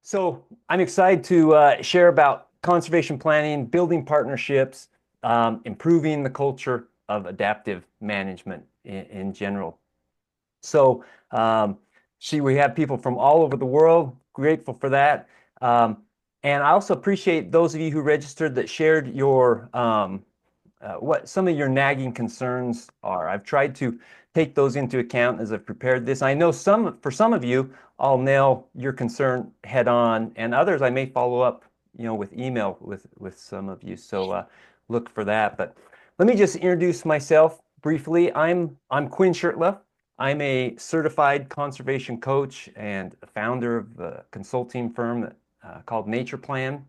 So I'm excited to share about conservation planning, building partnerships, improving the culture of adaptive management in general. So we have people from all over the world. Grateful for that. And I also appreciate those of you who registered that shared your what some of your nagging concerns are. I've tried to take those into account as I've prepared this. I know for some of you, I'll nail your concern head on, and others I may follow up, with email with some of you. So look for that. But let me just introduce myself briefly. I'm Quinn Shirtliff. I'm a certified conservation coach and a founder of a consulting firm called NaturePlan.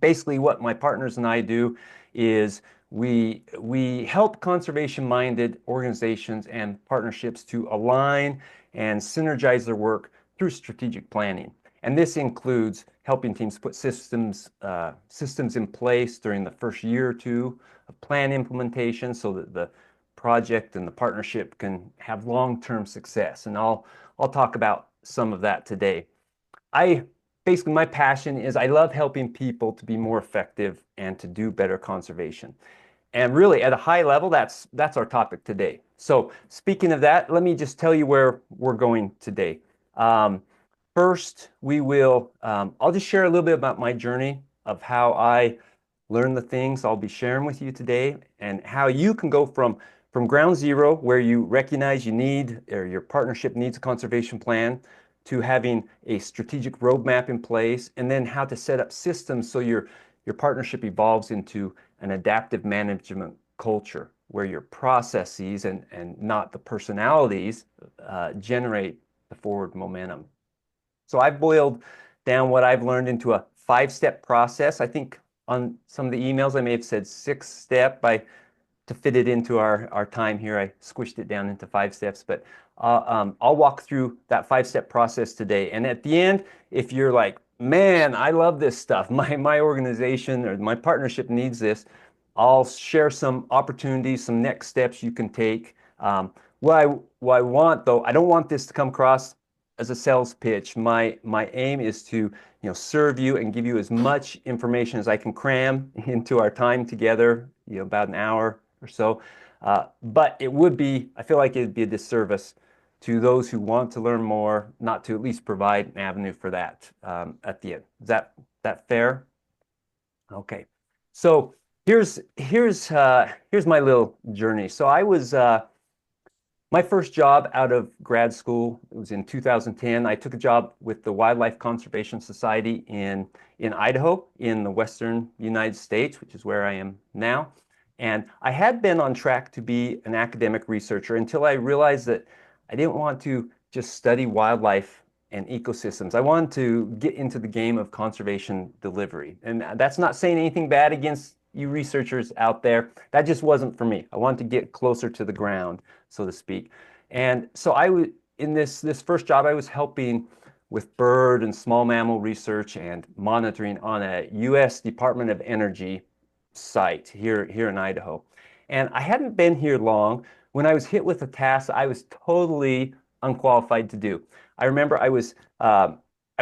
Basically, what my partners and I do is we help conservation-minded organizations and partnerships to align and synergize their work through strategic planning. And this includes helping teams put systems in place during the first year or two of plan implementation so that the project and the partnership can have long-term success. And I'll talk about some of that today. I basically my passion is I love helping people to be more effective and to do better conservation. And really, at a high level, that's our topic today. So speaking of that, let me just tell you where we're going today. First, I'll just share a little bit about my journey of how I learned the things I'll be sharing with you today and how you can go from ground zero, where you recognize you need or your partnership needs a conservation plan, to having a strategic roadmap in place, and then how to set up systems so your partnership evolves into an adaptive management culture where your processes and not the personalities generate the forward momentum. So I've boiled down what I've learned into a 5-step process. I think on some of the emails I may have said 6-step. To fit it into our time here, I squished it down into 5 steps, but I'll walk through that 5-step process today. And at the end, if you're like, man, I love this stuff, my organization or my partnership needs this, I'll share some opportunities, some next steps you can take. What I want, though, I don't want this to come across as a sales pitch. My aim is to serve you and give you as much information as I can cram into our time together, about an hour or so. But I feel like it'd be a disservice to those who want to learn more, not to at least provide an avenue for that at the end. Is that fair? Okay. So here's my little journey. So I was my first job out of grad school, it was in 2010. I took a job with the Wildlife Conservation Society in Idaho, in the western United States, which is where I am now. And I had been on track to be an academic researcher until I realized that I didn't want to just study wildlife and ecosystems. I wanted to get into the game of conservation delivery. And that's not saying anything bad against you researchers out there. That just wasn't for me. I wanted to get closer to the ground, so to speak. And so in this first job, I was helping with bird and small mammal research and monitoring on a U.S. Department of Energy site here in Idaho. And I hadn't been here long when I was hit with a task I was totally unqualified to do. I remember I was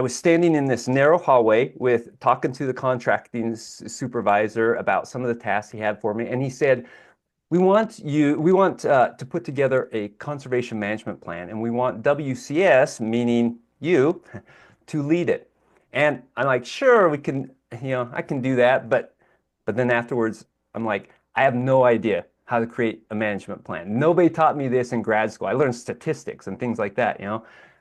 standing in this narrow hallway talking to the contracting supervisor about some of the tasks he had for me, and he said, we want to put together a conservation management plan, and we want WCS, meaning you, to lead it. And I'm like, sure, we can, I can do that, but then afterwards, I'm like, I have no idea how to create a management plan. Nobody taught me this in grad school. I learned statistics and things like that,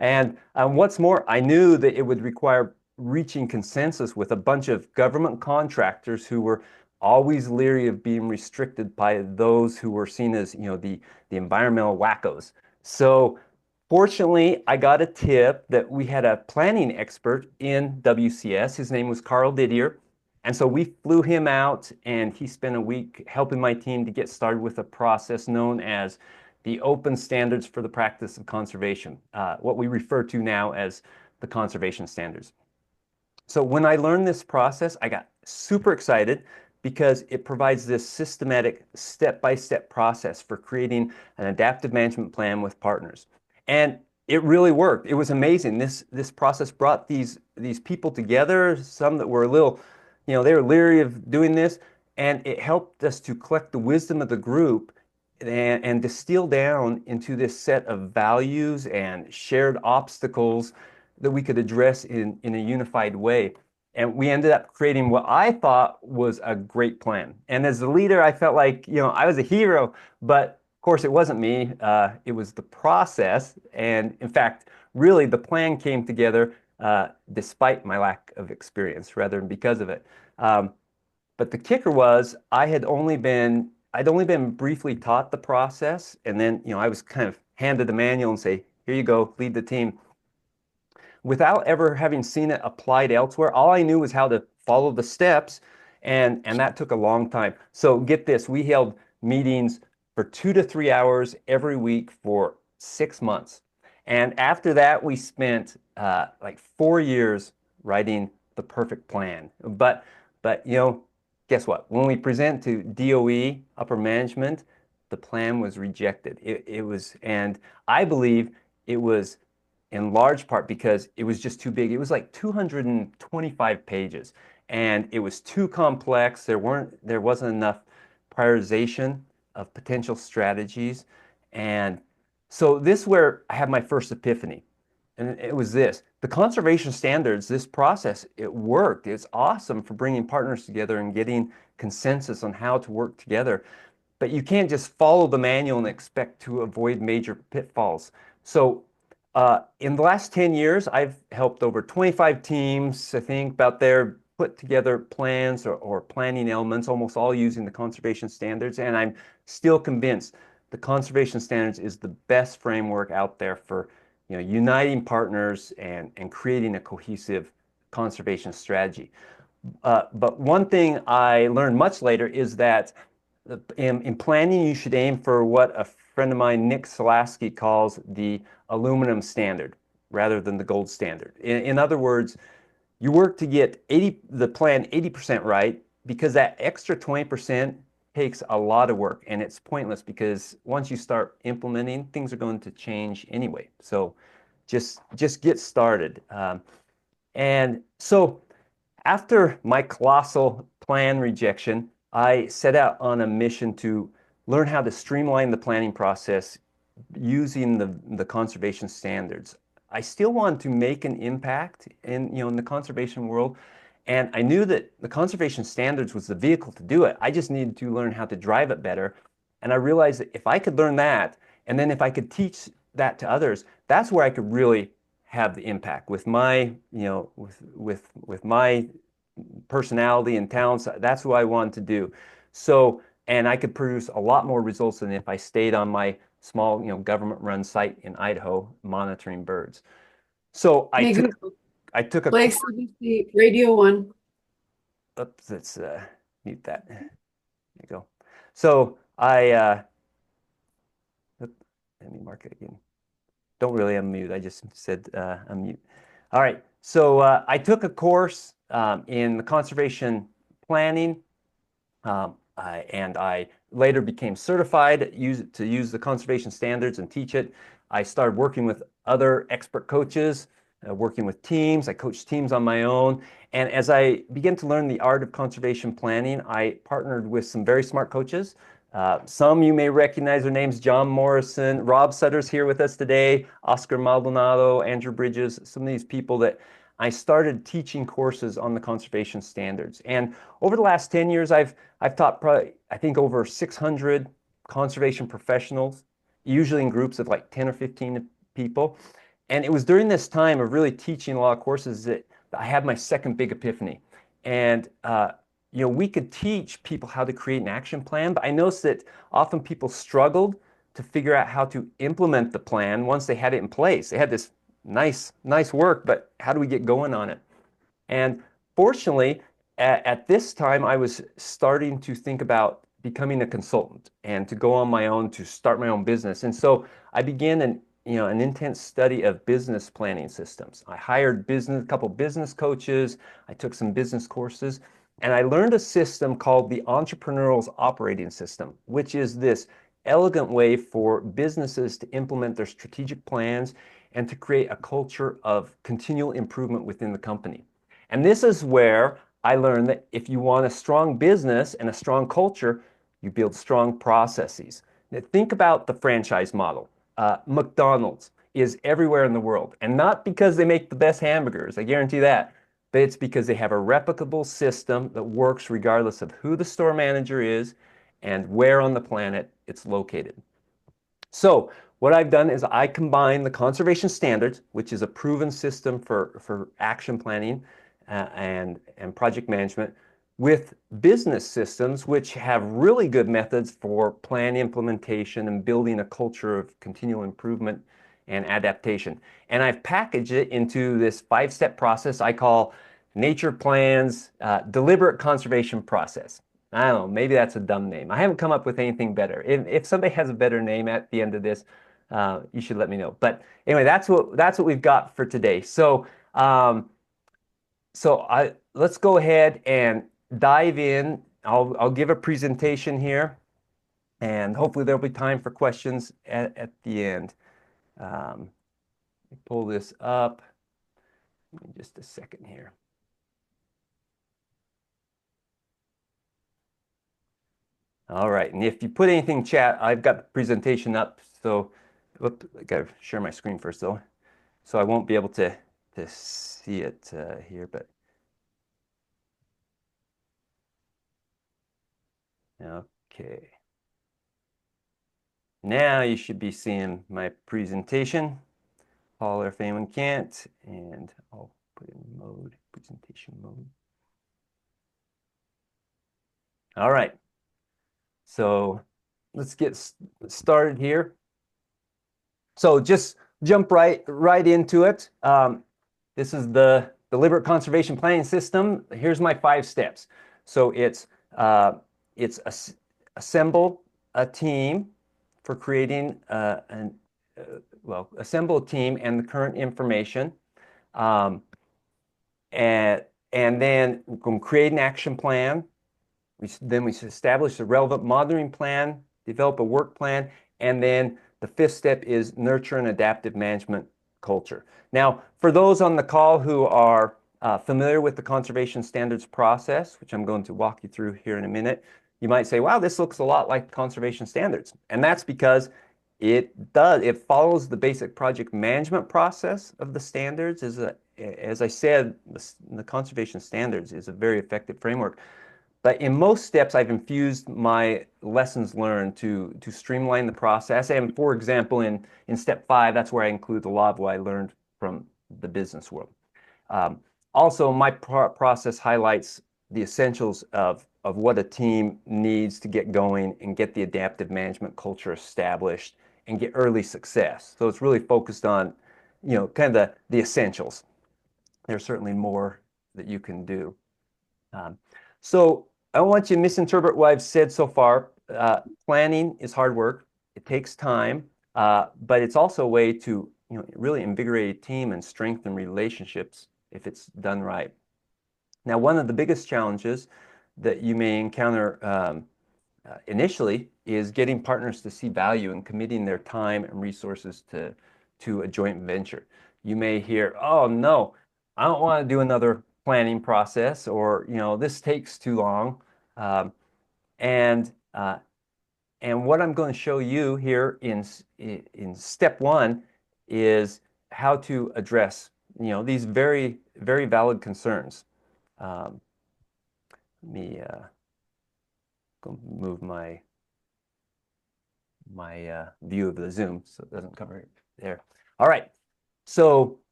And what's more, I knew that it would require reaching consensus with a bunch of government contractors who were always leery of being restricted by those who were seen as, the environmental wackos. So fortunately, I got a tip that we had a planning expert in WCS. His name was Carl Didier. And so we flew him out, and he spent a week helping my team to get started with a process known as the Open Standards for the Practice of Conservation, what we refer to now as the conservation standards. So when I learned this process, I got super excited because it provides this systematic step-by-step process for creating an adaptive management plan with partners. And it really worked. It was amazing. This process brought these people together, some that were a little, they were leery of doing this, and it helped us to collect the wisdom of the group and distill down into this set of values and shared obstacles that we could address in a unified way. And we ended up creating what I thought was a great plan. And as the leader, I felt like, I was a hero, but of course it wasn't me. It was the process. And in fact, really the plan came together despite my lack of experience rather than because of it. But the kicker was I'd only been briefly taught the process. And then, I was kind of handed the manual and say, here you go, lead the team without ever having seen it applied elsewhere. All I knew was how to follow the steps, and that took a long time. So get this, we held meetings for 2 to 3 hours every week for 6 months. And after that, we spent like 4 years writing the perfect plan. But guess what? When we present to DOE, upper management, the plan was rejected. It was, and I believe it was in large part because it was just too big. It was like 225 pages and it was too complex. There wasn't enough prioritization of potential strategies. And so this is where I had my first epiphany. And it was this. The conservation standards, this process, it worked. It's awesome for bringing partners together and getting consensus on how to work together. But you can't just follow the manual and expect to avoid major pitfalls. So in the last 10 years, I've helped over 25 teams, I think, about there put together plans or planning elements, almost all using the conservation standards. And I'm still convinced the conservation standards is the best framework out there for uniting partners and creating a cohesive conservation strategy. But one thing I learned much later is that in planning, you should aim for what a friend of mine, Nick Salasky, calls the aluminum standard rather than the gold standard. In other words, you work to get the plan 80% right because that extra 20% takes a lot of work and it's pointless because once you start implementing, things are going to change anyway. So just get started. And so after my colossal plan rejection, I set out on a mission to learn how to streamline the planning process using the conservation standards. I still want to make an impact in the conservation world, and I knew that the conservation standards was the vehicle to do it. I just needed to learn how to drive it better, and I realized that if I could learn that, and then if I could teach that to others, that's where I could really have the impact with my with my personality and talents. That's what I wanted to do. So, and I could produce a lot more results than if I stayed on my small, government-run site in Idaho monitoring birds. So I Hey, took Google, I took a play course. CBC Radio 1. Oops, let's mute that. There you go. So let me mark it again. Don't really unmute. I just said unmute. All right. So I took a course in the conservation planning, and I later became certified to use the conservation standards and teach it. I started working with other expert coaches, working with teams. I coached teams on my own. And as I began to learn the art of conservation planning, I partnered with some very smart coaches. Some you may recognize their names: John Morrison, Rob Sutter's here with us today, Oscar Maldonado, Andrew Bridges, some of these people that I started teaching courses on the conservation standards. And over the last 10 years, I've taught probably, I think, over 600 conservation professionals, usually in groups of like 10 or 15 people. And it was during this time of really teaching a lot of courses that I had my second big epiphany. And we could teach people how to create an action plan, but I noticed that often people struggled to figure out how to implement the plan once they had it in place. They had this nice work, but how do we get going on it? And fortunately, at this time, I was starting to think about becoming a consultant and to go on my own to start my own business. And so I began an intense study of business planning systems. I hired a couple business coaches. I took some business courses, and I learned a system called the Entrepreneurial Operating System, which is this elegant way for businesses to implement their strategic plans and to create a culture of continual improvement within the company. And this is where I learned that if you want a strong business and a strong culture, you build strong processes. Now, think about the franchise model. McDonald's is everywhere in the world, and not because they make the best hamburgers, I guarantee that, but it's because they have a replicable system that works regardless of who the store manager is and where on the planet it's located. So what I've done is I combine the conservation standards, which is a proven system for action planning and project management, with business systems, which have really good methods for plan implementation and building a culture of continual improvement and adaptation. And I've packaged it into this 5-step process I call NaturePlan's deliberate conservation process. I don't know, maybe that's a dumb name. I haven't come up with anything better. If somebody has a better name at the end of this, you should let me know. But anyway, that's what we've got for today. So let's go ahead and dive in. I'll give a presentation here, and hopefully there'll be time for questions at the end. Let me pull this up. Give me just a second here. All right, and if you put anything in chat, I've got the presentation up, so I gotta share my screen first though. So I won't be able to see it here, but okay. Now you should be seeing my presentation. Holler if anyone can't, and I'll put it in mode, presentation mode. All right, so let's get started here. So just jump right into it. This is the deliberate conservation planning system. Here's my 5 steps. So it's assemble a team for creating assemble a team and the current information, and then we're going to create an action plan. Then we establish a relevant monitoring plan, develop a work plan, and then the 5th step is nurture an adaptive management culture. Now, for those on the call who are familiar with the conservation standards process, which I'm going to walk you through here in a minute, you might say, wow, this looks a lot like conservation standards. And that's because it follows the basic project management process of the standards. As I said, the conservation standards is a very effective framework. But in most steps, I've infused my lessons learned to streamline the process. And for example, in step 5, that's where I include a lot of what I learned from the business world. Also, my process highlights the essentials of what a team needs to get going and get the adaptive management culture established and get early success. So it's really focused on, kind of the essentials. There's certainly more that you can do. So I don't want you to misinterpret what I've said so far. Planning is hard work. It takes time, but it's also a way to really invigorate a team and strengthen relationships if it's done right. Now, one of the biggest challenges that you may encounter initially is getting partners to see value and committing their time and resources to a joint venture. You may hear, oh no, I don't want to do another planning process, or this takes too long. And what I'm going to show you here in step 1 is how to address these very, very valid concerns. Let me go move my view of the Zoom so it doesn't cover it there. All right, so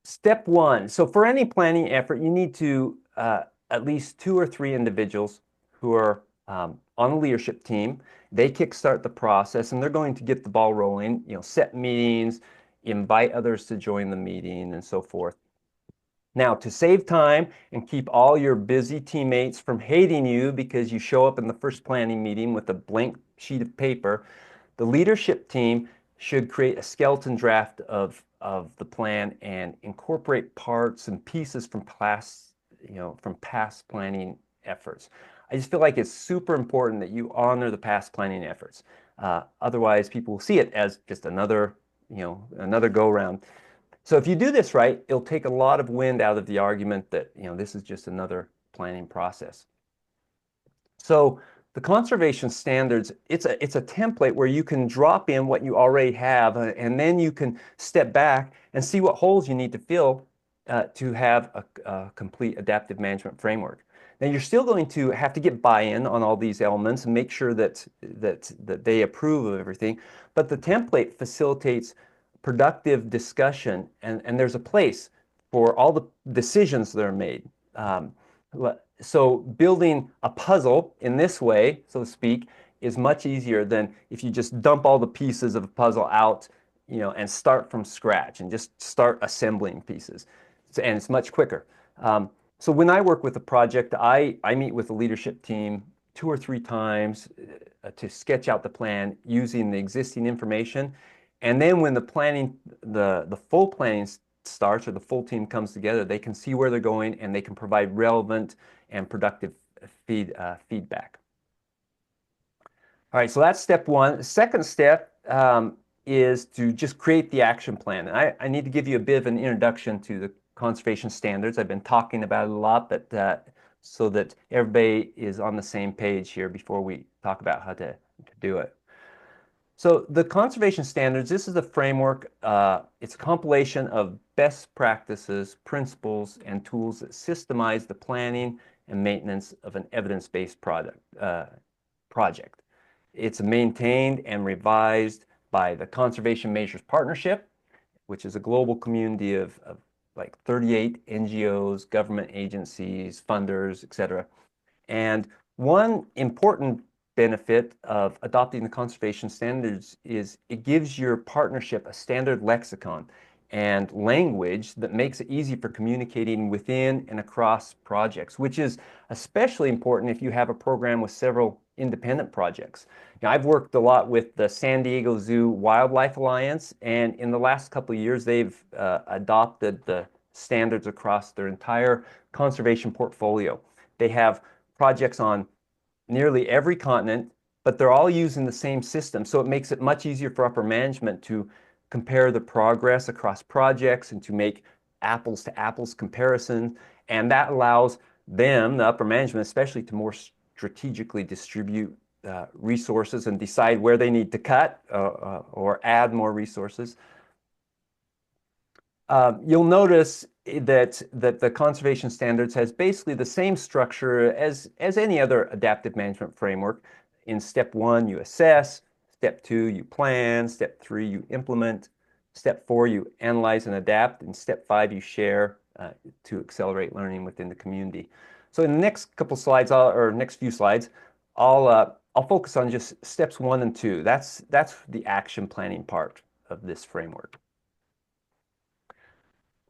step 1. So for any planning effort, you need to at least 2 or 3 individuals who are on a leadership team. They kickstart the process, and they're going to get the ball rolling, set meetings, invite others to join the meeting, and so forth. Now, to save time and keep all your busy teammates from hating you because you show up in the first planning meeting with a blank sheet of paper, the leadership team should create a skeleton draft of the plan and incorporate parts and pieces from past planning efforts. I just feel like it's super important that you honor the past planning efforts. Otherwise, people will see it as just another another go round. So if you do this right, it'll take a lot of wind out of the argument that, this is just another planning process. So the conservation standards, it's a template where you can drop in what you already have, and then you can step back and see what holes you need to fill to have a complete adaptive management framework. Now you're still going to have to get buy-in on all these elements and make sure that they approve of everything. But the template facilitates productive discussion, and there's a place for all the decisions that are made. Um, so building a puzzle in this way, so to speak, is much easier than if you just dump all the pieces of a puzzle out, and start from scratch and just start assembling pieces. And it's much quicker. So when I work with a project, I meet with the leadership team 2 or 3 times to sketch out the plan using the existing information. And then when the full planning starts, or the full team comes together, they can see where they're going and they can provide relevant and productive feedback. All right, so that's step one. The second step is to just create the action plan. And I need to give you a bit of an introduction to the conservation standards. I've been talking about it a lot, but so that everybody is on the same page here before we talk about how to do it. So the conservation standards, this is a framework. It's a compilation of best practices, principles, and tools that systemize the planning and maintenance of an evidence-based project. It's maintained and revised by the Conservation Measures Partnership, which is a global community of like 38 NGOs, government agencies, funders, etc. And one important benefit of adopting the conservation standards is it gives your partnership a standard lexicon and language that makes it easy for communicating within and across projects, which is especially important if you have a program with several independent projects. Now, I've worked a lot with the San Diego Zoo Wildlife Alliance, and in the last couple of years, they've adopted the standards across their entire conservation portfolio. They have projects on nearly every continent, but they're all using the same system. So it makes it much easier for upper management to compare the progress across projects and to make apples to apples comparison. And that allows them, the upper management especially, to more strategically distribute resources and decide where they need to cut or add more resources. You'll notice that the conservation standards has basically the same structure as any other adaptive management framework. In step 1, you assess. Step 2, you plan. Step 3, you implement. Step 4, you analyze and adapt. And step 5, you share to accelerate learning within the community. So in the next couple slides, or next few slides, I'll focus on just steps 1 and 2. That's the action planning part of this framework.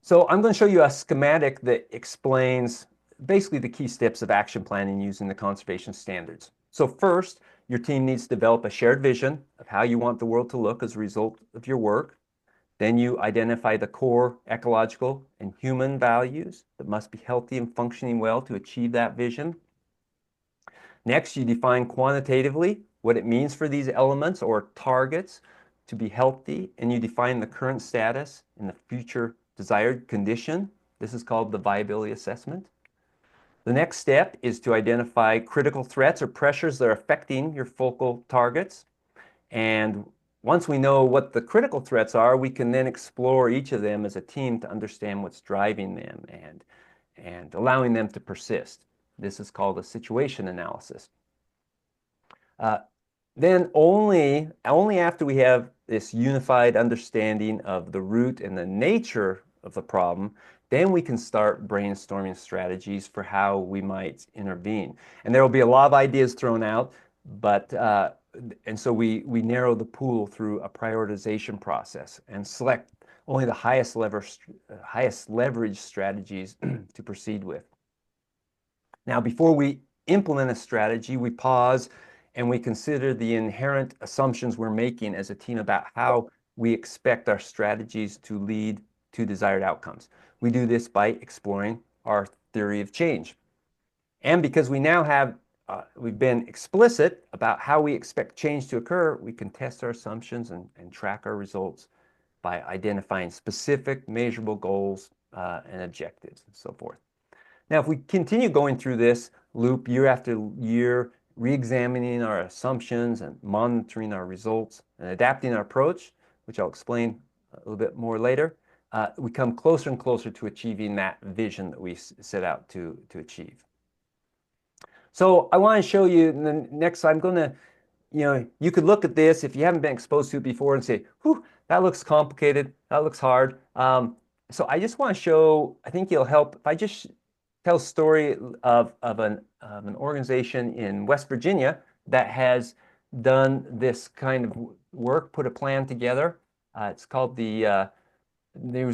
So I'm going to show you a schematic that explains basically the key steps of action planning using the conservation standards. So first, your team needs to develop a shared vision of how you want the world to look as a result of your work. Then you identify the core ecological and human values that must be healthy and functioning well to achieve that vision. Next, you define quantitatively what it means for these elements or targets to be healthy, and you define the current status and the future desired condition. This is called the viability assessment. The next step is to identify critical threats or pressures that are affecting your focal targets. And once we know what the critical threats are, we can then explore each of them as a team to understand what's driving them and allowing them to persist. This is called a situation analysis. Then only after we have this unified understanding of the root and the nature of the problem, then we can start brainstorming strategies for how we might intervene. And there will be a lot of ideas thrown out, but and so we narrow the pool through a prioritization process and select only the highest leverage strategies to proceed with. Now, before we implement a strategy, we pause and we consider the inherent assumptions we're making as a team about how we expect our strategies to lead to desired outcomes. We do this by exploring our theory of change. And because we now have, we've been explicit about how we expect change to occur, we can test our assumptions and track our results by identifying specific measurable goals and objectives and so forth. Now, if we continue going through this loop year after year, re-examining our assumptions and monitoring our results and adapting our approach, which I'll explain a little bit more later, we come closer and closer to achieving that vision that we set out to achieve. So I want to show you, and then next I'm going to, you could look at this if you haven't been exposed to it before and say, whew, that looks complicated, that looks hard. So I just want to show, I think it'll help if I just tell a story of an organization in West Virginia that has done this kind of work, put a plan together. It's called these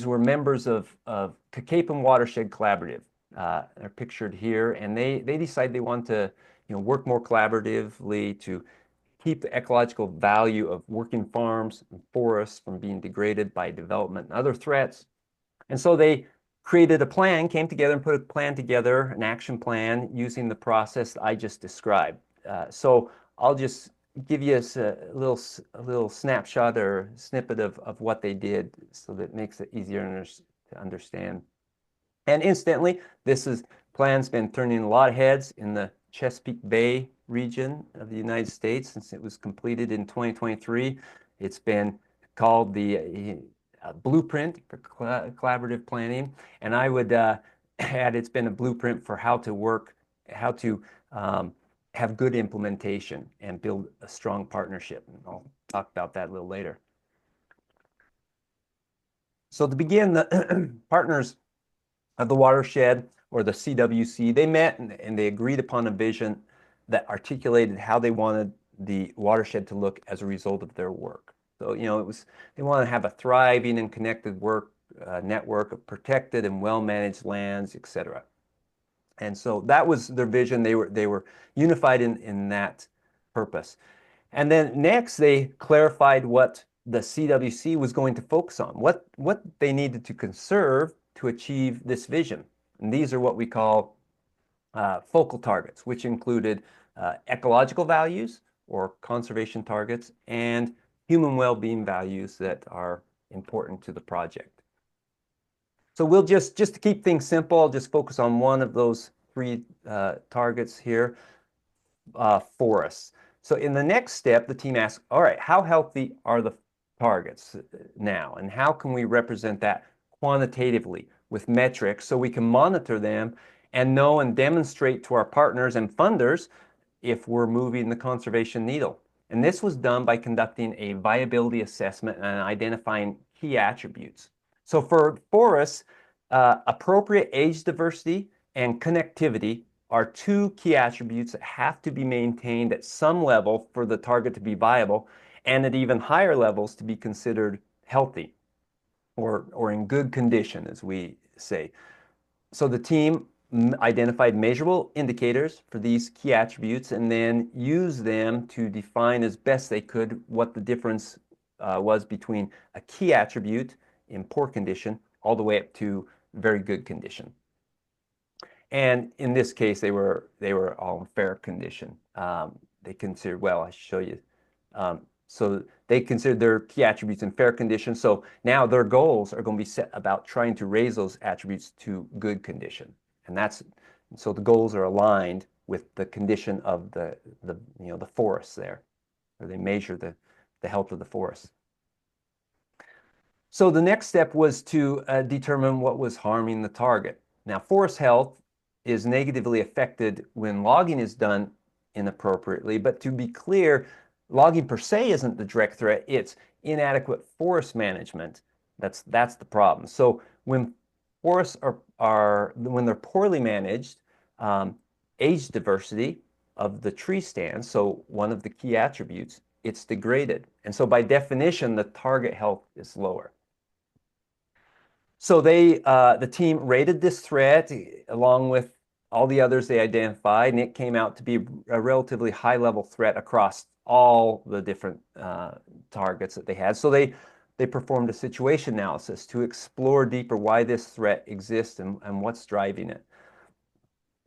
were members of Cacapon Watershed Collaborative. They're pictured here, and they decided they want to work more collaboratively to keep the ecological value of working farms and forests from being degraded by development and other threats. And so they created a plan, came together and put a plan together, an action plan using the process I just described. So I'll just give you a little snapshot or snippet of what they did so that it makes it easier to understand. And incidentally, plan's been turning a lot of heads in the Chesapeake Bay region of the United States since it was completed in 2023. It's been called the blueprint for collaborative planning. And I would add it's been a blueprint for how to work, how to have good implementation and build a strong partnership. And I'll talk about that a little later. So to begin, the partners of the watershed, or the CWC, they met and they agreed upon a vision that articulated how they wanted the watershed to look as a result of their work. So, they want to have a thriving and connected network of protected and well-managed lands, etc. And so that was their vision. They were unified in that purpose. And then next, they clarified what the CWC was going to focus on, what they needed to conserve to achieve this vision. And these are what we call focal targets, which included ecological values or conservation targets and human well-being values that are important to the project. So we'll just to keep things simple, I'll just focus on one of those three targets here, forests. So in the next step, the team asks, all right, how healthy are the targets now? And how can we represent that quantitatively with metrics so we can monitor them and know and demonstrate to our partners and funders if we're moving the conservation needle? And this was done by conducting a viability assessment and identifying key attributes. So for forests, appropriate age diversity and connectivity are two key attributes that have to be maintained at some level for the target to be viable, and at even higher levels to be considered healthy or in good condition, as we say. So the team identified measurable indicators for these key attributes and then used them to define as best they could what the difference was between a key attribute in poor condition all the way up to very good condition. And in this case, they were all in fair condition. They considered, well, I show you. So they considered their key attributes in fair condition. So now their goals are going to be set about trying to raise those attributes to good condition. And so the goals are aligned with the condition of the forests there, where they measure the health of the forest. So the next step was to determine what was harming the target. Now, forest health is negatively affected when logging is done inappropriately, but to be clear, logging per se isn't the direct threat, it's inadequate forest management. That's the problem. So when forests when they're poorly managed, age diversity of the tree stand, so one of the key attributes, it's degraded. And so by definition, the target health is lower. So the team rated this threat along with all the others they identified, and it came out to be a relatively high-level threat across all the different targets that they had. So they performed a situation analysis to explore deeper why this threat exists and what's driving it.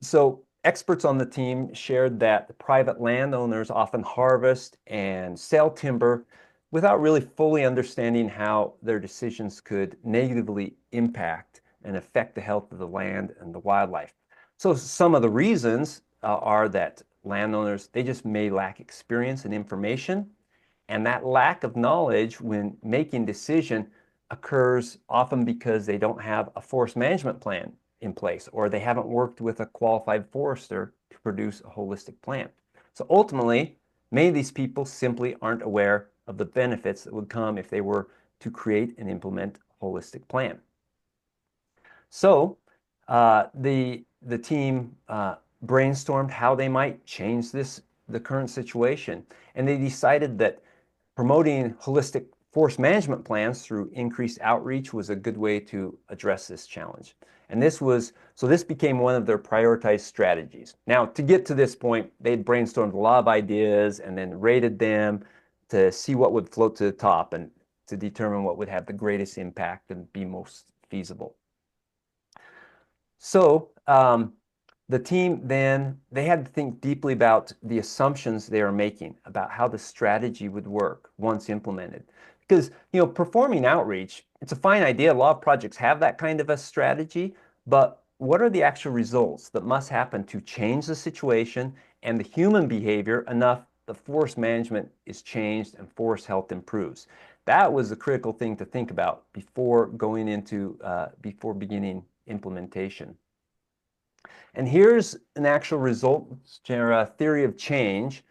So experts on the team shared that the private landowners often harvest and sell timber without really fully understanding how their decisions could negatively impact and affect the health of the land and the wildlife. So some of the reasons are that landowners, they just may lack experience and information, and that lack of knowledge when making decision occurs often because they don't have a forest management plan in place, or they haven't worked with a qualified forester to produce a holistic plan. So ultimately, many of these people simply aren't aware of the benefits that would come if they were to create and implement a holistic plan. So the team brainstormed how they might change the current situation, and they decided that promoting holistic forest management plans through increased outreach was a good way to address this challenge. And this became one of their prioritized strategies. Now, to get to this point, they'd brainstormed a lot of ideas and then rated them to see what would float to the top and to determine what would have the greatest impact and be most feasible. So the team then, they had to think deeply about the assumptions they are making about how the strategy would work once implemented. Because, performing outreach, it's a fine idea. A lot of projects have that kind of a strategy, but what are the actual results that must happen to change the situation and the human behavior enough that forest management is changed and forest health improves? That was a critical thing to think about before before beginning implementation. And here's an actual result theory of change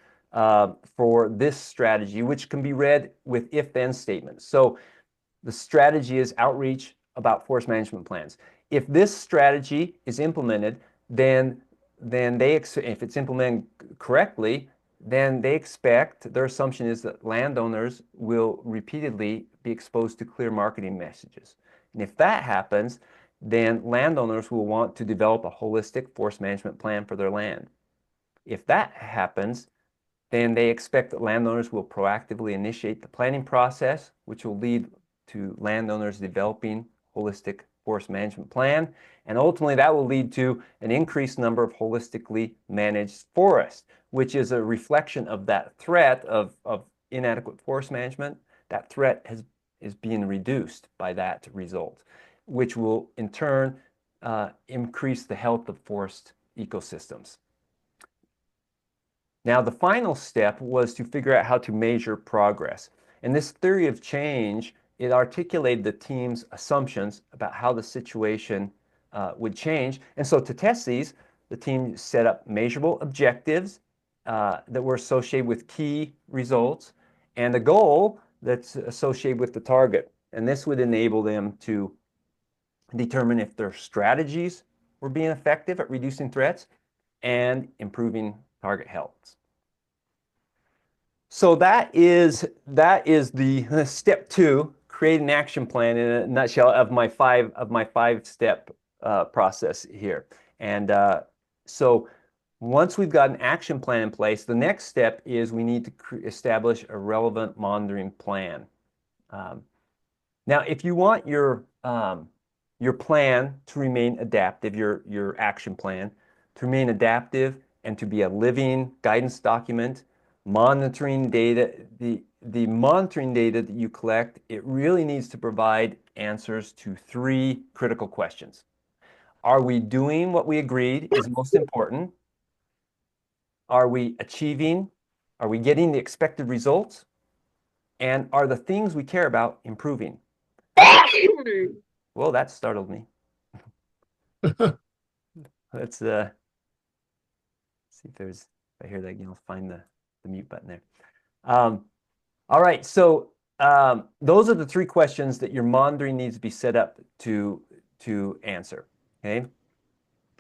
for this strategy, which can be read with if-then statements. So the strategy is outreach about forest management plans. If this strategy is implemented, then if it's implemented correctly, then their assumption is that landowners will repeatedly be exposed to clear marketing messages. And if that happens, then landowners will want to develop a holistic forest management plan for their land. If that happens, then they expect that landowners will proactively initiate the planning process, which will lead to landowners developing holistic forest management plan. And ultimately, that will lead to an increased number of holistically managed forests, which is a reflection of that threat of inadequate forest management. That threat is being reduced by that result, which will in turn increase the health of forest ecosystems. Now, the final step was to figure out how to measure progress. And this theory of change, it articulated the team's assumptions about how the situation would change. And so to test these, the team set up measurable objectives that were associated with key results and a goal that's associated with the target. And this would enable them to determine if their strategies were being effective at reducing threats and improving target health. So that is the step 2, create an action plan in a nutshell of my five-step process here. And so once we've got an action plan in place, the next step is we need to establish a relevant monitoring plan. Now, if you want your plan to remain adaptive, your action plan to remain adaptive and to be a living guidance document, monitoring data, the monitoring data that you collect, it really needs to provide answers to 3 critical questions. Are we doing what we agreed is most important? Are we getting the expected results? And are the things we care about improving? Well, that startled me. Let's see if I hear that again, I'll find the mute button there. All right, so those are the 3 questions that your monitoring needs to be set up to answer. Okay,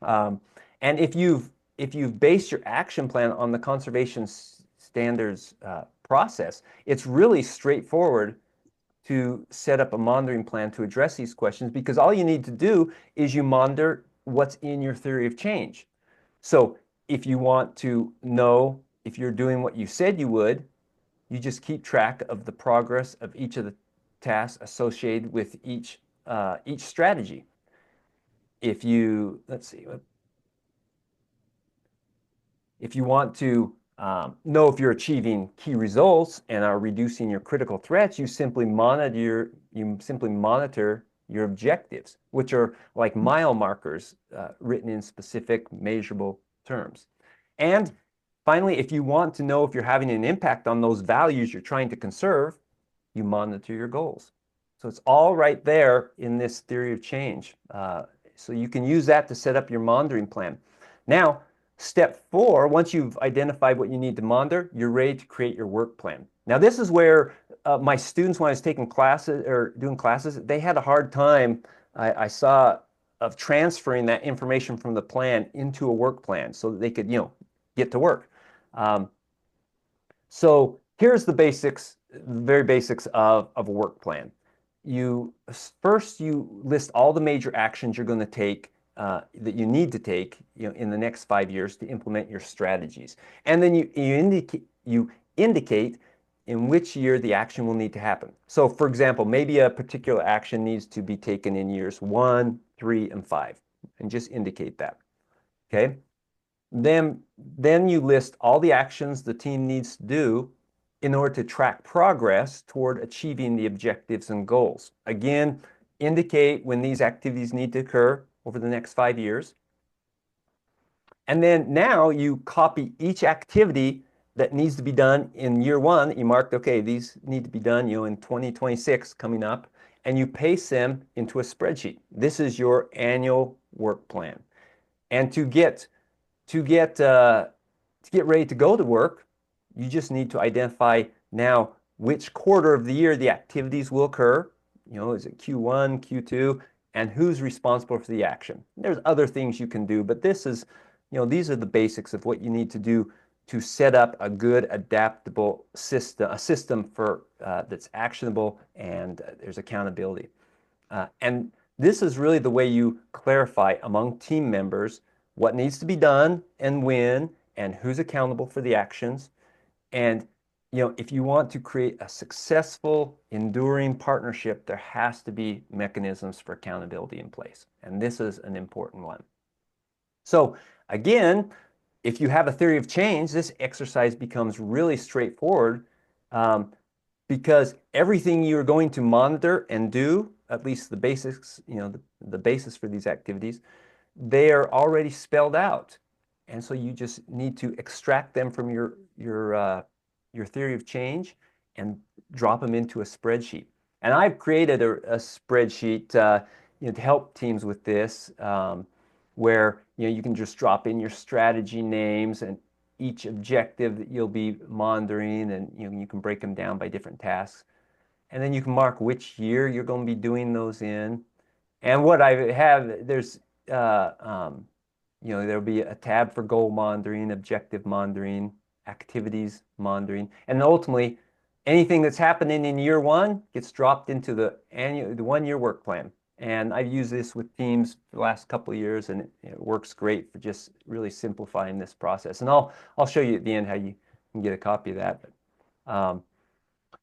and if you've based your action plan on the conservation standards process, it's really straightforward to set up a monitoring plan to address these questions, because all you need to do is you monitor what's in your theory of change. So if you want to know if you're doing what you said you would, you just keep track of the progress of each of the tasks associated with each strategy. Let's see, if you want to know if you're achieving key results and are reducing your critical threats, you simply monitor your objectives, which are like mile markers written in specific measurable terms. And finally, if you want to know if you're having an impact on those values you're trying to conserve, you monitor your goals. So it's all right there in this theory of change. So you can use that to set up your monitoring plan. Now, step 4, once you've identified what you need to monitor, you're ready to create your work plan. Now, this is where my students, when I was taking classes or doing classes, they had a hard time, I saw, of transferring that information from the plan into a work plan so that they could, get to work. So here's the basics, the very basics of a work plan. First, you list all the major actions you're going to take that you need to take, in the next 5 years to implement your strategies, and then you indicate in which year the action will need to happen. So, for example, maybe a particular action needs to be taken in years 1, 3, and 5, and just indicate that. Okay. Then you list all the actions the team needs to do in order to track progress toward achieving the objectives and goals. Again, indicate when these activities need to occur over the next 5 years. And then now you copy each activity that needs to be done in year 1. You marked, okay, these need to be done, in 2026 coming up, and you paste them into a spreadsheet. This is your annual work plan. And to get ready to go to work, you just need to identify now which quarter of the year the activities will occur. Is it Q1, Q2, and who's responsible for the action? There's other things you can do, but these are the basics of what you need to do to set up a good adaptable system, a system for that's actionable and there's accountability. And this is really the way you clarify among team members what needs to be done and when, and who's accountable for the actions. And, if you want to create a successful, enduring partnership, there has to be mechanisms for accountability in place. And this is an important one. So again, if you have a theory of change, this exercise becomes really straightforward because everything you're going to monitor and do, at least the basics, the basis for these activities, they are already spelled out. And so you just need to extract them from your theory of change and drop them into a spreadsheet. And I've created a spreadsheet to help teams with this, where you can just drop in your strategy names and each objective that you'll be monitoring, and you can break them down by different tasks. And then you can mark which year you're going to be doing those in. And what I have, there'll be a tab for goal monitoring, objective monitoring, activities monitoring, and ultimately anything that's happening in year 1 gets dropped into the 1-year work plan. And I've used this with teams for the last couple of years, and it works great for just really simplifying this process. And I'll show you at the end how you can get a copy of that.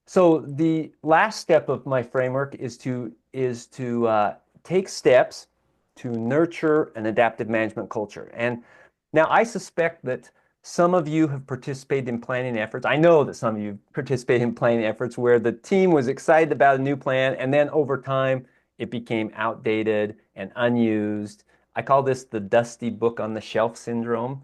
So the last step of my framework is to take steps to nurture an adaptive management culture. And now I suspect that some of you have participated in planning efforts. I know that some of you participated in planning efforts where the team was excited about a new plan, and then over time it became outdated and unused. I call this the dusty book on the shelf syndrome.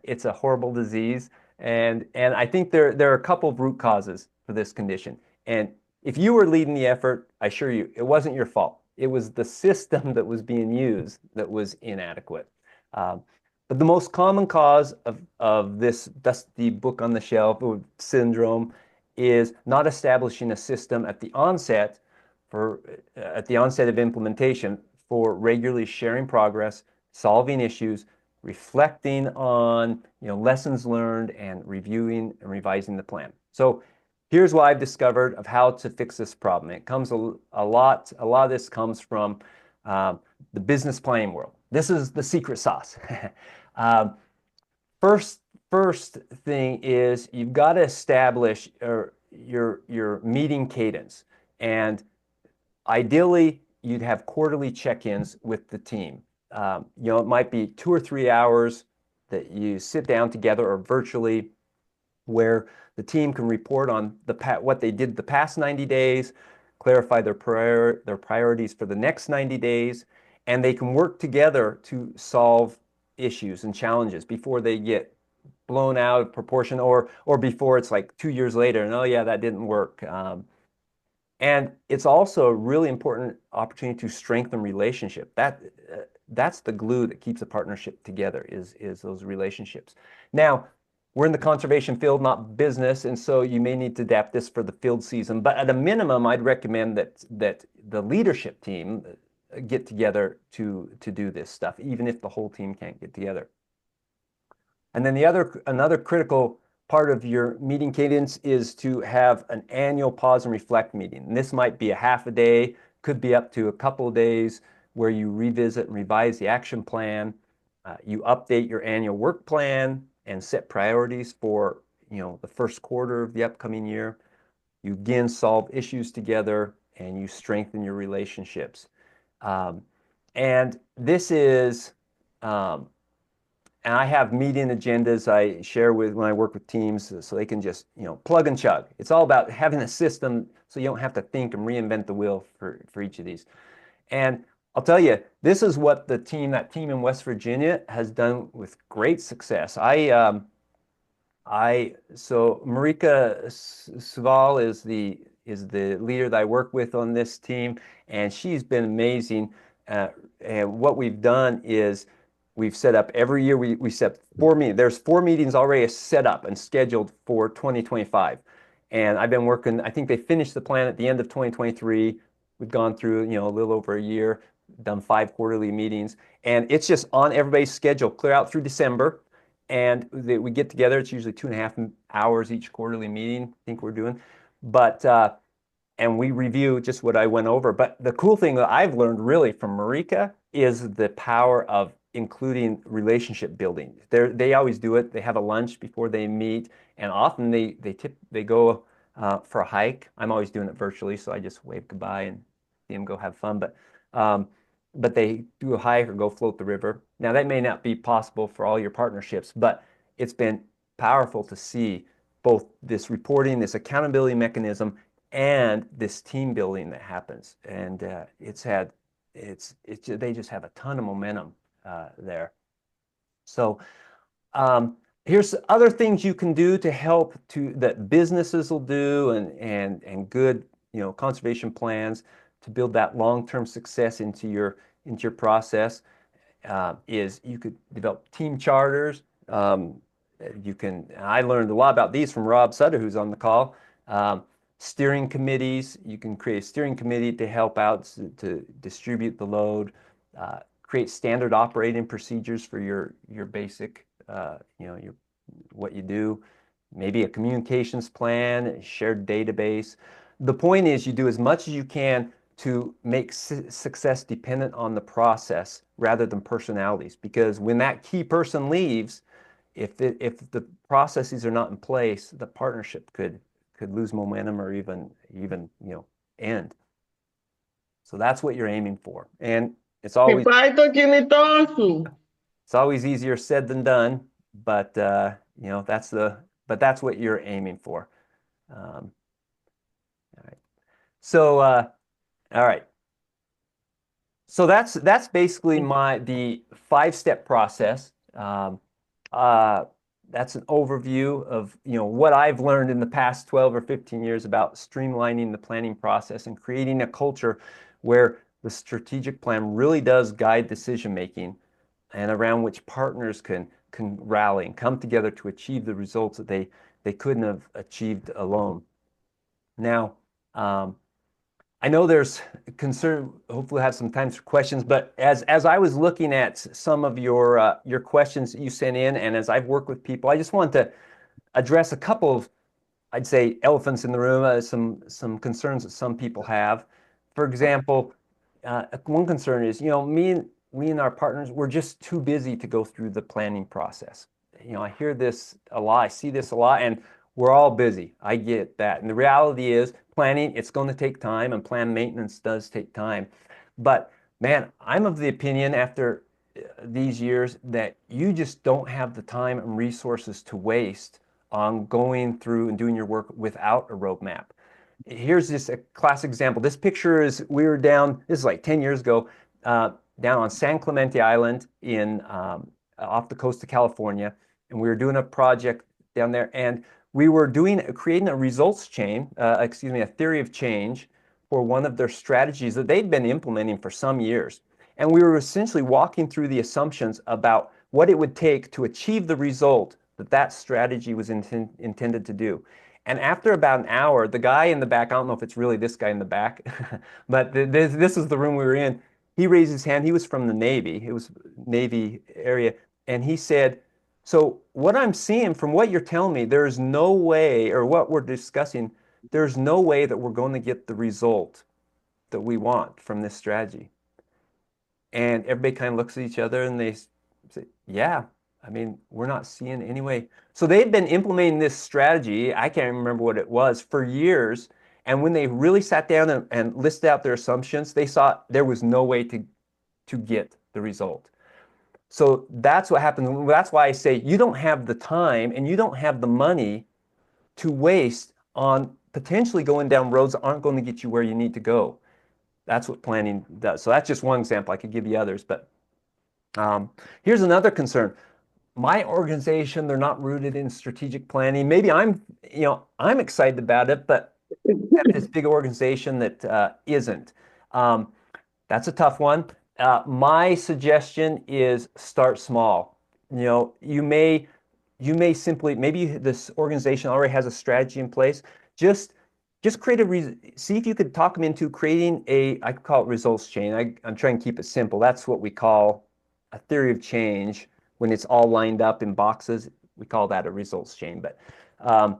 It's a horrible disease, and I think there are a couple of root causes for this condition. And if you were leading the effort, I assure you, it wasn't your fault. It was the system that was being used that was inadequate. But the most common cause of this dusty book on the shelf syndrome is not establishing a system at the onset of implementation for regularly sharing progress, solving issues, reflecting on lessons learned, and reviewing and revising the plan. So here's what I've discovered of how to fix this problem. It comes a lot of this comes from the business planning world. This is the secret sauce. First thing is you've got to establish your meeting cadence, and ideally you'd have quarterly check-ins with the team. It might be 2 or 3 hours that you sit down together or virtually where the team can report on what they did the past 90 days, clarify their priorities for the next 90 days, and they can work together to solve issues and challenges before they get blown out of proportion, or before it's like 2 years later and, oh yeah, that didn't work. And it's also a really important opportunity to strengthen relationship. That's the glue that keeps a partnership together, is those relationships. Now, we're in the conservation field, not business, and so you may need to adapt this for the field season. But at a minimum, I'd recommend that the leadership team get together to do this stuff, even if the whole team can't get together. And then another critical part of your meeting cadence is to have an annual pause and reflect meeting. And this might be a half a day, could be up to a couple of days, where you revisit and revise the action plan. You update your annual work plan and set priorities for, the first quarter of the upcoming year. You again solve issues together and you strengthen your relationships. Um, and this is um, and I have meeting agendas I share with when I work with teams so they can just, plug and chug. It's all about having a system so you don't have to think and reinvent the wheel for each of these. And I'll tell you, this is what that team in West Virginia has done with great success. So Marika Suval is the leader that I work with on this team, and she's been amazing. And what we've done is we've set up every year. We set 4 meetings. There's 4 meetings already set up and scheduled for 2025. And I've been working. I think they finished the plan at the end of 2023. We've gone through, a little over a year, done 5 quarterly meetings, and it's just on everybody's schedule, clear out through December. And we get together. It's usually 2.5 hours each quarterly meeting, I think we're doing. But and we review just what I went over. But the cool thing that I've learned really from Marika is the power of including relationship building. They always do it. They have a lunch before they meet, and often they go for a hike. I'm always doing it virtually, so I just wave goodbye and see them go have fun. But they do a hike or go float the river. Now that may not be possible for all your partnerships, but it's been powerful to see both this reporting, this accountability mechanism, and this team building that happens. And they just have a ton of momentum there. So here's other things you can do to help that businesses will do, and good, conservation plans to build that long-term success into your process. Is you could develop team charters. I learned a lot about these from Rob Sutter, who's on the call. Steering committees. You can create a steering committee to help out to distribute the load. Create standard operating procedures for your basic, what you do. Maybe a communications plan, a shared database. The point is you do as much as you can to make success dependent on the process rather than personalities. Because when that key person leaves, if the processes are not in place, the partnership could lose momentum or even end. So that's what you're aiming for. And it's always easier said than done, but that's what you're aiming for. All right. So all right. So that's basically the 5-step process. That's an overview of what I've learned in the past 12 or 15 years about streamlining the planning process and creating a culture where the strategic plan really does guide decision making, and around which partners can rally and come together to achieve the results that they couldn't have achieved alone. Now, I know there's concern. Hopefully, have some time for questions. But as I was looking at some of your questions that you sent in, and as I've worked with people, I just want to address a couple of, I'd say, elephants in the room. Some concerns that some people have. For example, one concern is, we and our partners, we're just too busy to go through the planning process. I hear this a lot. I see this a lot, and we're all busy. I get that. And the reality is planning, it's going to take time, and plan maintenance does take time. But man, I'm of the opinion after these years that you just don't have the time and resources to waste on going through and doing your work without a roadmap. Here's just a classic example. This picture is, we were down, this is like 10 years ago, down on San Clemente Island in off the coast of California, and we were doing a project down there, and we were creating a results chain, excuse me, a theory of change for one of their strategies that they'd been implementing for some years. And we were essentially walking through the assumptions about what it would take to achieve the result that that strategy was intended to do. And after about an hour, the guy in the back, I don't know if it's really this guy in the back, but this is the room we were in. He raised his hand. He was from the Navy. It was Navy area. And he said, so what I'm seeing from what you're telling me, there's no way, or what we're discussing, there's no way that we're going to get the result that we want from this strategy. And everybody kind of looks at each other and they say, yeah, I mean, we're not seeing any way. So they've been implementing this strategy, I can't remember what it was, for years. And when they really sat down and listed out their assumptions, they saw there was no way to get the result. So that's what happens. That's why I say you don't have the time and you don't have the money to waste on potentially going down roads that aren't going to get you where you need to go. That's what planning does. So that's just one example. I could give you others, but here's another concern. My organization, they're not rooted in strategic planning. Maybe I'm excited about it, but we have this big organization that isn't. Um, that's a tough one. My suggestion is start small. You may simply, maybe this organization already has a strategy in place. Just just create see if you could talk them into creating I could call it results chain. I'm trying to keep it simple. That's what we call a theory of change. When it's all lined up in boxes, we call that a results chain. But um,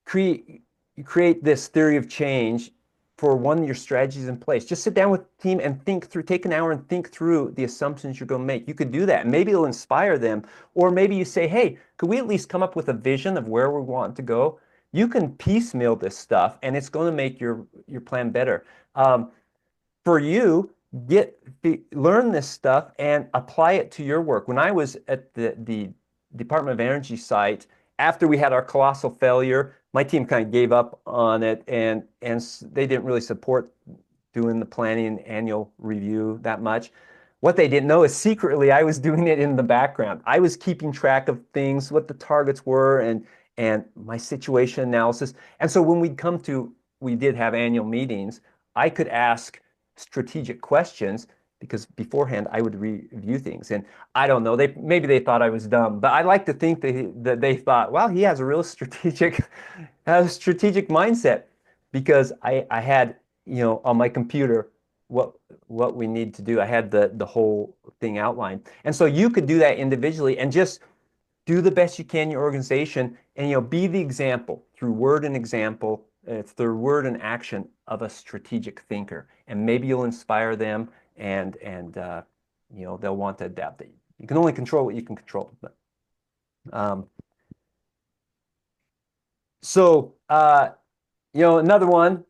create you create this theory of change for one of your strategies in place. Just sit down with the team and take an hour and think through the assumptions you're going to make. You could do that, and maybe it'll inspire them. Or maybe you say, hey, could we at least come up with a vision of where we want to go? You can piecemeal this stuff, and it's going to make your plan better. For you, learn this stuff and apply it to your work. When I was at the Department of Energy site, after we had our colossal failure, my team kind of gave up on it, and they didn't really support doing the planning annual review that much. What they didn't know is secretly I was doing it in the background. I was keeping track of things, what the targets were, and my situation analysis. And so when we did have annual meetings, I could ask strategic questions because beforehand I would review things. And I don't know, maybe they thought I was dumb, but I like to think that they thought, well, he has a real strategic mindset because I had, on my computer what we need to do. I had the whole thing outlined. And so you could do that individually and just do the best you can in your organization and be the example through word and example, through word and action of a strategic thinker. And maybe you'll inspire them and they'll want to adapt it. You can only control what you can control. But, um, so another one,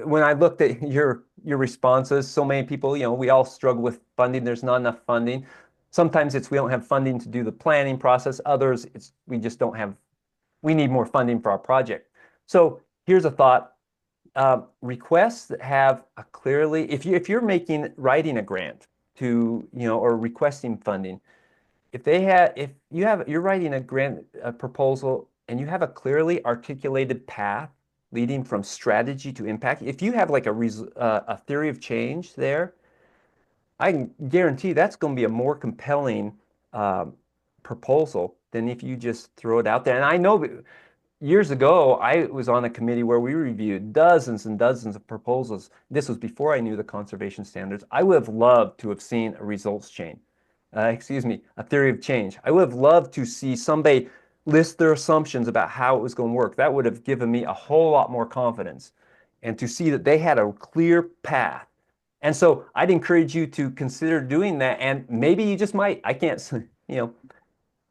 when I looked at your responses, so many people, we all struggle with funding. There's not enough funding. Sometimes it's we don't have funding to do the planning process. Others, it's we just don't have, we need more funding for our project. So here's a thought. Requests that have a clearly, if you're writing a grant to, or requesting funding, you're writing a grant proposal and you have a clearly articulated path leading from strategy to impact, if you have like a theory of change there, I can guarantee that's going to be a more compelling um, proposal than if you just throw it out there. And I know years ago, I was on a committee where we reviewed dozens and dozens of proposals. This was before I knew the conservation standards. I would have loved to have seen a results chain. Excuse me, a theory of change. I would have loved to see somebody list their assumptions about how it was going to work. That would have given me a whole lot more confidence and to see that they had a clear path. And so I'd encourage you to consider doing that. And maybe you just might. I can't,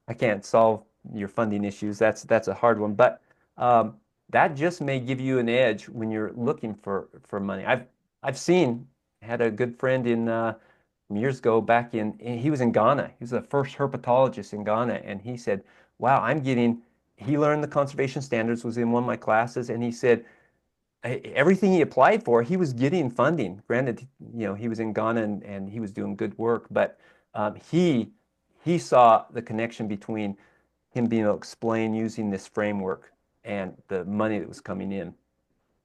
I can't solve your funding issues. That's a hard one, but that just may give you an edge when you're looking for money. Had a good friend in years ago he was in Ghana. He was the first herpetologist in Ghana, and he said, "Wow, I'm getting he learned the conservation standards, was in one of my classes, and he said everything he applied for, he was getting funding. Granted, he was in Ghana and he was doing good work, but he saw the connection between him being able to explain using this framework and the money that was coming in.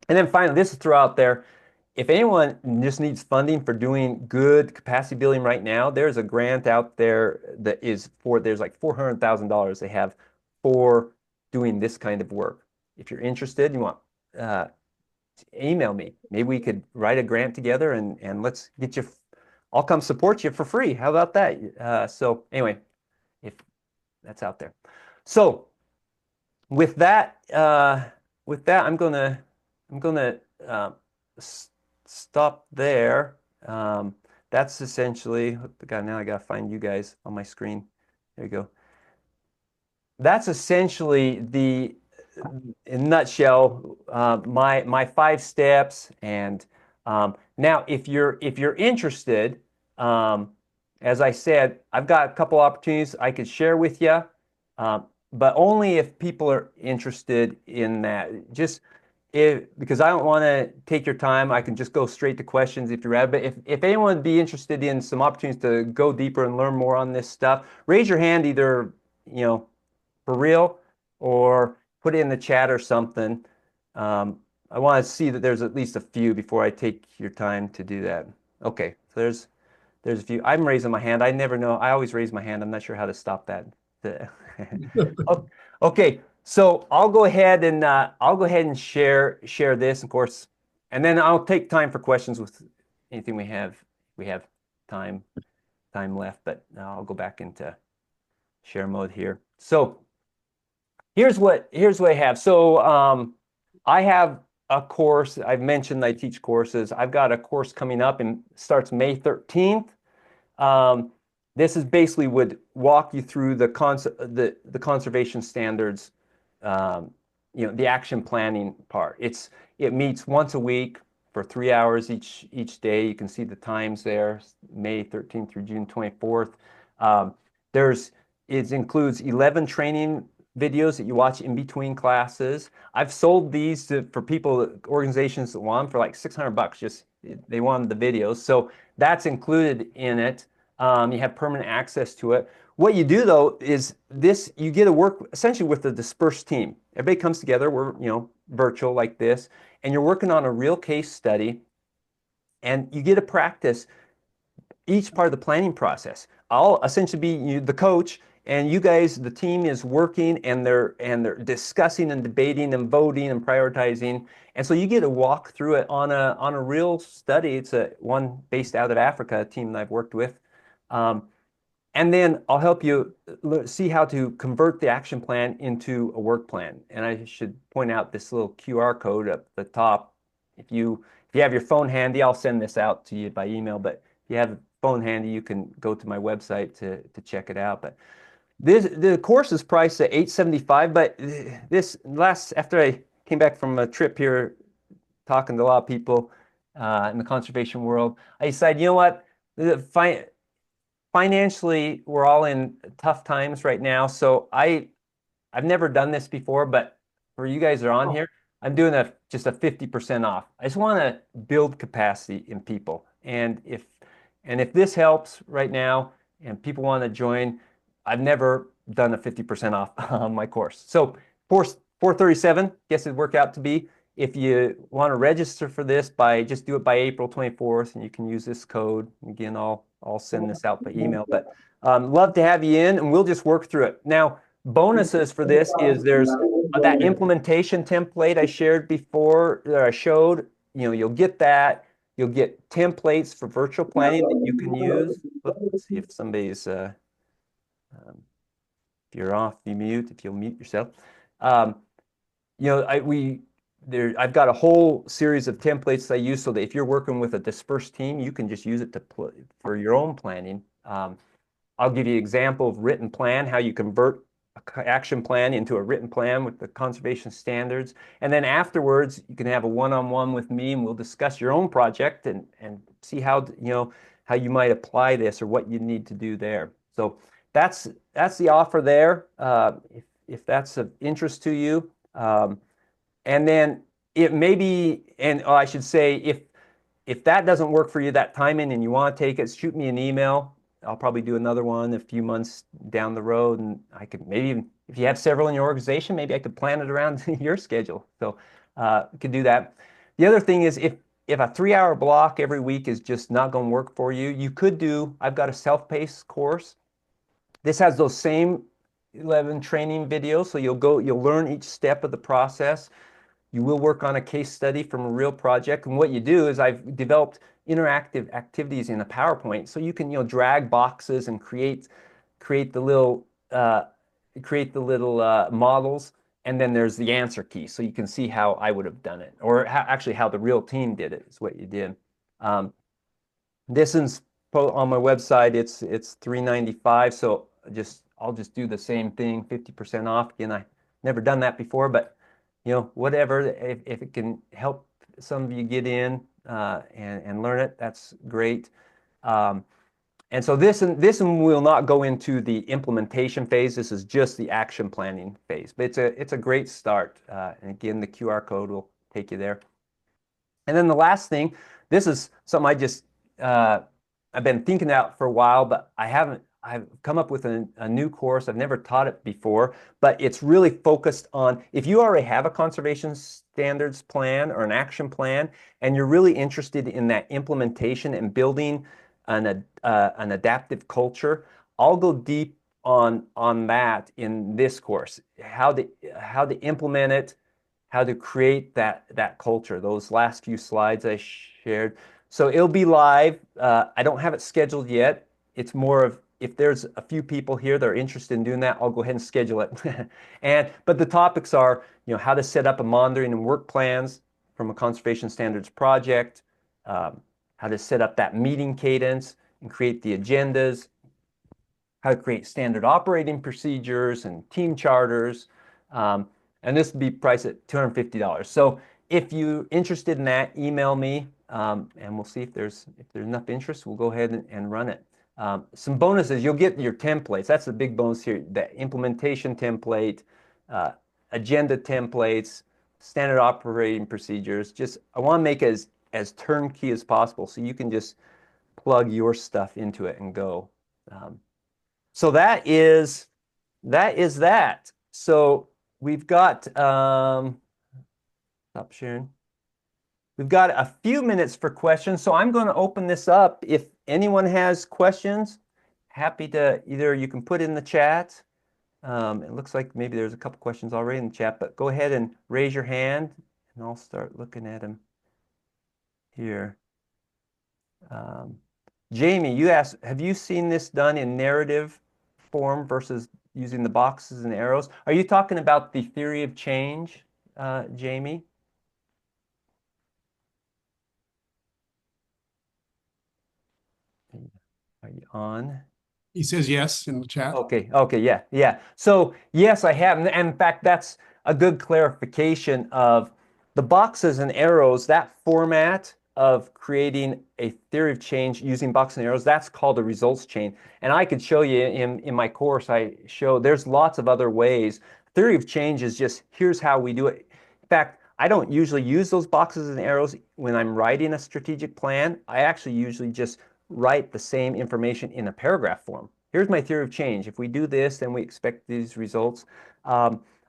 And then finally, this is throw out there. If anyone just needs funding for doing good capacity building right now, there's a grant out there that is there's like $400,000 they have for doing this kind of work. If you're interested, you want, uh, email me. Maybe we could write a grant together and let's get you, I'll come support you for free. How about that? So anyway, if that's out there. So with that, I'm gonna stop there. That's essentially. Now I gotta find you guys on my screen. There you go. That's essentially in a nutshell, my 5 steps. And now, if you're interested, as I said, I've got a couple opportunities I could share with you, but only if people are interested in that. Just because I don't want to take your time, I can just go straight to questions if you're ready. But if anyone would be interested in some opportunities to go deeper and learn more on this stuff, raise your hand either, for real, or put it in the chat or something. I want to see that there's at least a few before I take your time to do that. Okay, so there's a few. I'm raising my hand. I never know. I always raise my hand. I'm not sure how to stop that. Okay, so I'll go ahead and share this, of course, and then I'll take time for questions with anything we have. We have time left, but now I'll go back into share mode here. So here's what I have. So I have a course. I've mentioned I teach courses. I've got a course coming up and starts May 13th. This is basically would walk you through the conservation standards, the action planning part. It meets once a week for 3 hours each day. You can see the times there, May 13th through June 24th. It includes 11 training videos that you watch in between classes. I've sold these for people, organizations that want them for like $600. Just they wanted the videos, so that's included in it. You have permanent access to it. What you do though is you get to work essentially with a dispersed team. Everybody comes together. We're virtual like this, and you're working on a real case study, and you get to practice each part of the planning process. I'll essentially be the coach, and you guys, the team is working, and they're discussing and debating and voting and prioritizing. And so you get to walk through it on a real study. It's one based out of Africa, a team that I've worked with. And then I'll help you see how to convert the action plan into a work plan. And I should point out this little QR code up the top. If you have your phone handy, I'll send this out to you by email. But if you have a phone handy, you can go to my website to check it out. But the course is priced at $875. But after I came back from a trip here, talking to a lot of people in the conservation world, I decided, you know what, financially, we're all in tough times right now. So I've never done this before, but for you guys that are on here, I'm doing just a 50% off. I just want to build capacity in people. And if this helps right now and people want to join, I've never done a 50% off on my course. So 437, guess it'd work out to be. If you want to register for this, just do it by April 24th, and you can use this code. Again, I'll send this out by email. But love to have you in, and we'll just work through it. Now, bonuses for this is there's that implementation template I shared before, that I showed. You'll get that. You'll get templates for virtual planning that you can use. Let's see if somebody's if you're off, you mute. If you'll mute yourself. I've got a whole series of templates I use so that if you're working with a dispersed team, you can just use it for your own planning. I'll give you an example of written plan, how you convert an action plan into a written plan with the conservation standards. And then afterwards, you can have a one-on-one with me, and we'll discuss your own project and see how you might apply this or what you need to do there. So that's the offer there. if that's of interest to you. And then it may be, and oh, I should say, if that doesn't work for you, that timing, and you want to take it, shoot me an email. I'll probably do another one a few months down the road, and I could maybe even, if you have several in your organization, maybe I could plan it around your schedule. So you could do that. The other thing is if a 3-hour block every week is just not going to work for you, you could do, I've got a self-paced course. This has those same 11 training videos, so you'll learn each step of the process. You will work on a case study from a real project. And what you do is I've developed interactive activities in a PowerPoint, so you can drag boxes and create the little models, and then there's the answer key, so you can see how I would have done it, or actually how the real team did it is what you did. Um, this is on my website. It's $3.95, so I'll just do the same thing, 50% off. Again, I never done that before, but whatever. If it can help some of you get in and learn it, that's great. And so this one will not go into the implementation phase. This is just the action planning phase, but it's a great start. And again, the QR code will take you there. And then the last thing, this is something I've been thinking out for a while, but I've come up with a new course. I've never taught it before, but it's really focused on, if you already have a conservation standards plan or an action plan, and you're really interested in that implementation and building an adaptive culture, I'll go deep on that in this course, how to implement it, how to create that culture, those last few slides I shared. So it'll be live. I don't have it scheduled yet. It's more of, if there's a few people here that are interested in doing that, I'll go ahead and schedule it. But the topics are, how to set up a monitoring and work plans from a conservation standards project, how to set up that meeting cadence and create the agendas, how to create standard operating procedures and team charters. And this would be priced at $250. So if you're interested in that, email me, and we'll see if there's enough interest. We'll go ahead and run it. Some bonuses, you'll get your templates. That's the big bonus here, the implementation template, agenda templates, standard operating procedures. I want to make it as turnkey as possible, so you can just plug your stuff into it and go. So that is that. So we've got, stop sharing. We've got a few minutes for questions, so I'm going to open this up. If anyone has questions, happy to, either you can put in the chat. It looks like maybe there's a couple questions already in the chat, but go ahead and raise your hand, and I'll start looking at them here. Jamie, you asked, have you seen this done in narrative form versus using the boxes and arrows? Are you talking about the theory of change, Jamie? Are you on? He says yes in the chat. Okay, yeah. So yes, I have. And in fact, that's a good clarification of the boxes and arrows, that format of creating a theory of change using boxes and arrows, that's called a results chain. And I could show you in my course, there's lots of other ways. Theory of change is just, here's how we do it. In fact, I don't usually use those boxes and arrows when I'm writing a strategic plan. I actually usually just write the same information in a paragraph form. Here's my theory of change. If we do this, then we expect these results.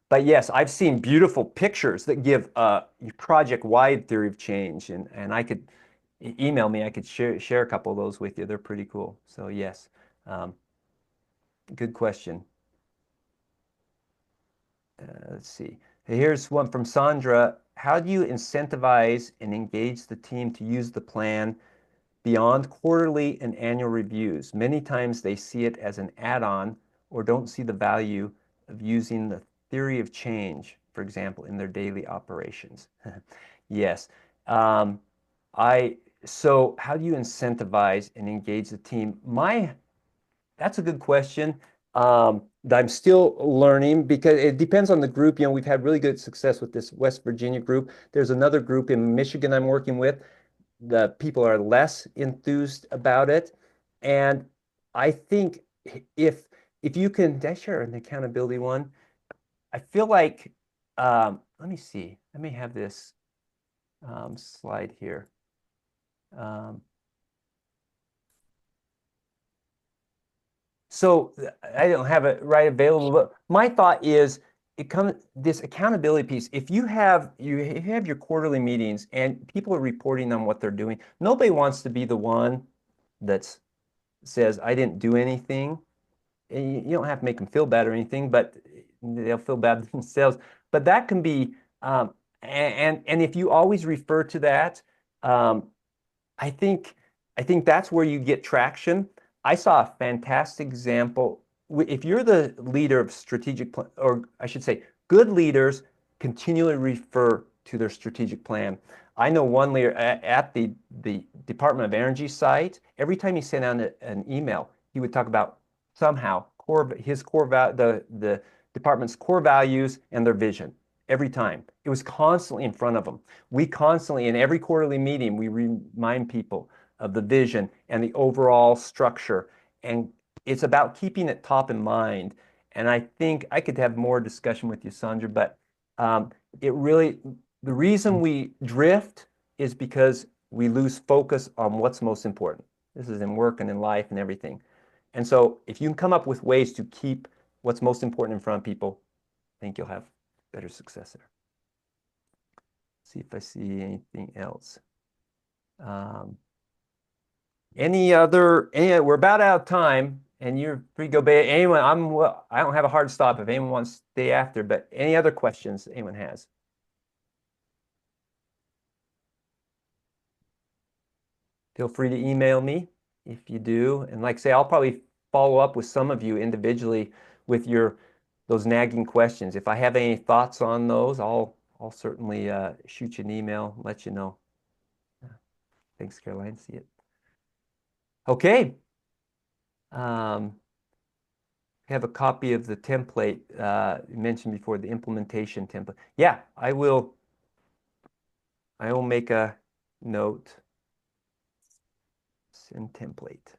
But yes, I've seen beautiful pictures that give a project-wide theory of change, and I could email me. I could share a couple of those with you. They're pretty cool. So yes, good question. Let's see. Here's one from Sandra. How do you incentivize and engage the team to use the plan beyond quarterly and annual reviews? Many times they see it as an add-on or don't see the value of using the theory of change, for example, in their daily operations. Yes. So how do you incentivize and engage the team? That's a good question. I'm still learning, because it depends on the group. We've had really good success with this West Virginia group. There's another group in Michigan I'm working with. The people are less enthused about it. And I think if you can, did I share an accountability one? I feel like, let me see. I may have this slide here. Um, so I don't have it right available, but my thought is it comes this accountability piece. If you have your quarterly meetings and people are reporting on what they're doing, nobody wants to be the one that says I didn't do anything. And you don't have to make them feel bad or anything, but they'll feel bad themselves. But that can be, and if you always refer to that, um, I think I think that's where you get traction. I saw a fantastic example. If you're the leader of strategic plan, or I should say, good leaders continually refer to their strategic plan. I know one leader at the Department of Energy site. Every time he sent out an email, he would talk about somehow his core the department's core values and their vision. Every time it was constantly in front of them. We constantly, in every quarterly meeting, we remind people of the vision and the overall structure. And it's about keeping it top in mind. And I think I could have more discussion with you, Sandra, but um, the reason we drift is because we lose focus on what's most important. This is in work and in life and everything. And so if you can come up with ways to keep what's most important in front of people, I think you'll have better success there. See if I see anything else. Um, we're about out of time and you're free to go. Anyone, I don't have a hard stop if anyone wants to stay after, but any other questions anyone has? Feel free to email me if you do. And like I say, I'll probably follow up with some of you individually with those nagging questions. If I have any thoughts on those, I'll certainly shoot you an email, let you know. Thanks, Caroline. See it. Okay. Um, I have a copy of the template you mentioned before, the implementation template. Yeah, I will make a note. Send template.